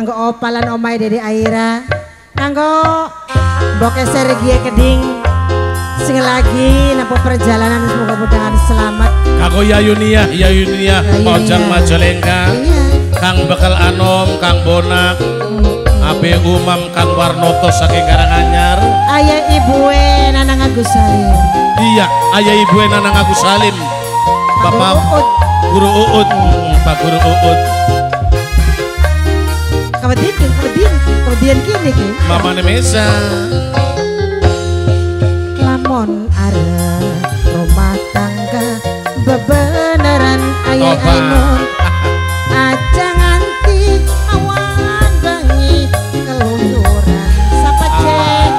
nganggo opalan omai Dede Aira, nganggo boke Sergi Keding, sing lagi nampu perjalanan semoga mudahan selamat. Kanggo Yayunia Mojang Majalengka, Kang Bekal Anom, Kang Bonak, Abe Umam, Kang Warnoto saking Karanganyar. Ayah Ibue Nanang Agus Salim. Iya, ayah Ibue Nanang Agus Salim. Bapak Guru Uut, Pak Guru Uut. Kemudian kini ki. Mama Nemesa. Lamon arep rumah tangga bebeneran ayah Ainun. Aja nganti awan bengi keluyuran sapa cek.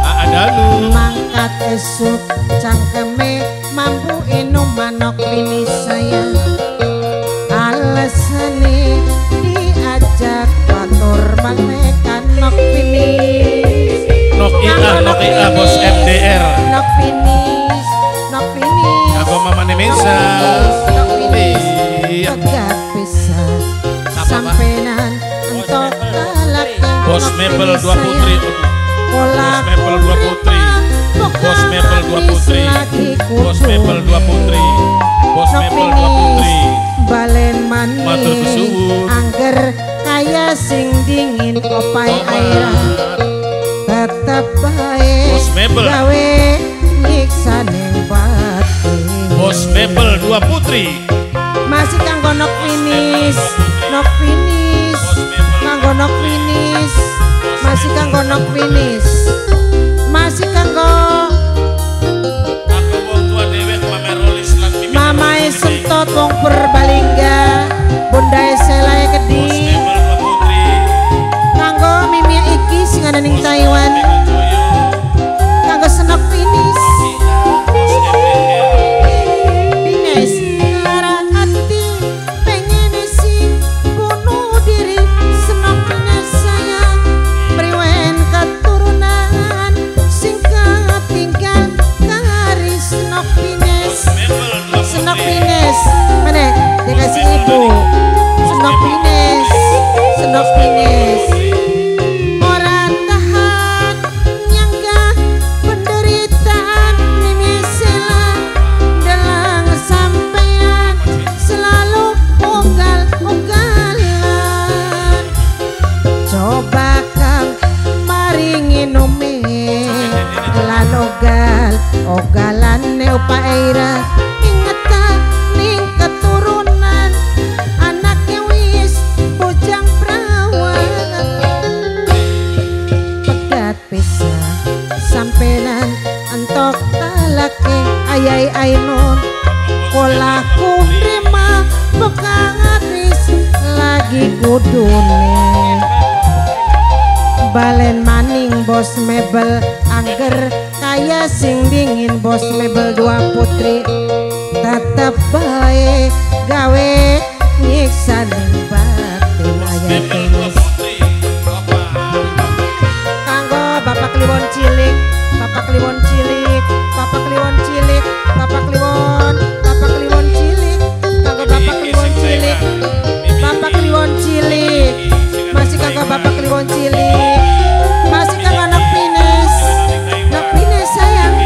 Ada lu. Mangkat esuk cangkeme mampu enum manok bini saya. Alasane diajak batur manekan nok finish. Nok Ika bos MDR. Nok finish. Kanggo Mama Nemesa. Nok finish. Tegak bisa sampenan entok laki. Bos Mebel dua putri. Bos Mebel dua putri. Bos Mebel dua putri. Bos Mebel dua putri. Bos Mebel dua putri. Balen mani Matur kesuwun. angger kaya sing dingin kopai air tetep bae Bos Mebel. gawe nyiksa ning batin. Bos Mebel dua putri. Masih kanggo nok finish. Kanggo nok finish. Masih kanggo nok finish. Masih kanggo Aku wong tua dewek mamerolis lan mimpi. Mamae sentot wong Purbalingga, Bundae Selae Bos Keding. Mebel dua putri. Kanggo Mimi iki sing ana ning Taiwan. Kanggo senok finish. Finish lara hati pengen sing bunuh diri. Senok finish sayang priwen keturunan sing ketinggal kari senok finish. Senok finish mana dikasih ibu. Senok finish. Orang tahan nyangga penderitaan Mimi Sela dalang sampean selalu ugal-ugalan. Coba kang maringi nome lan ogalan upa Aira. Ingeta ning keturunan anaknya wis bojang perawan. Pegat bisa sampenan entok talake ayai Ainun. Kolaku terima bekang habis lagi kudune. Balen maning Bos Mebel angger kaya sing dingin. Bos Mebel dua putri tetep bae gawe nyiksa ning batin ayah tenis. Kanggo Bapak Kliwon cilik, Bapak Kliwon cilik, Bapak Kliwon cilik, Bapak Kliwon cilik, kanggo Bapak Kliwon cilik, Bapak Kliwon cilik, masih kanggo Bapak Kliwon cilik, masih kanggo Nok Finish sayang,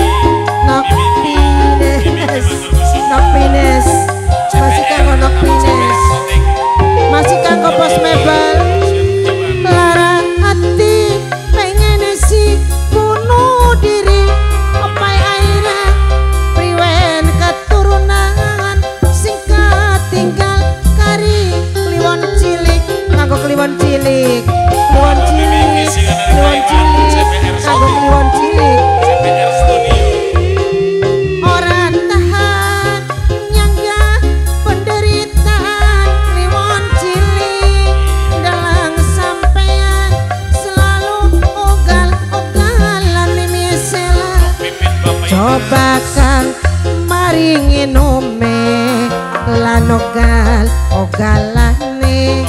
Nok Finish, masih kanggo Nok Finish, masih kanggo Bos Mebel. Lara hati pengen si bunuh diri opai Aira priwen keturunan sing ketinggal kari kliwon cilik. Kanggo kliwon cilik, kanggo kliwon cilik. Orang tahan nyangga penderitaan kliwon cilik dalang sampean selalu ugal-ugalan Mimi Sela. Coba kang maringi nome lan ogalane.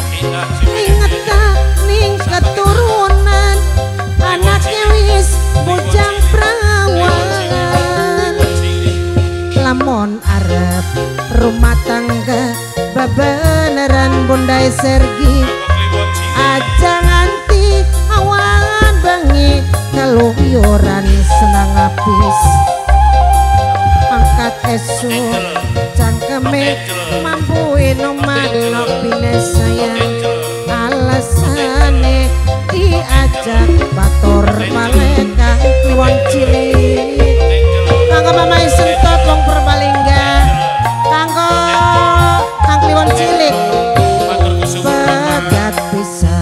Ingeta ning keturunan anaknya wis bujang perawan. Lamun arep rumah tangga bebeneran Bundae Sergi kaluyuran senang apis angkat esuk cangkeme mampuin manok bine sayang alasane diajak bator maleka kliwon cilik kanggo mamai sentot wong Purbalingga kanggo kang kliwon cilik pegat bisa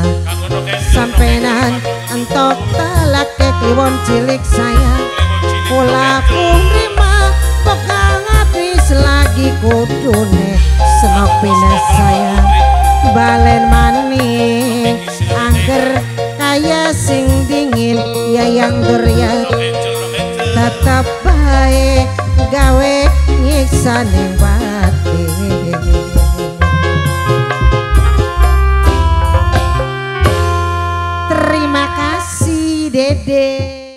sampenan entok talake kliwon cilik sayang kula kunima pegang habis lagi kudune senok bine sayang balen maning angger kaya sing dingin yayang geryat tetep bae gawe nyiksa ning batin. Terima kasih Dede.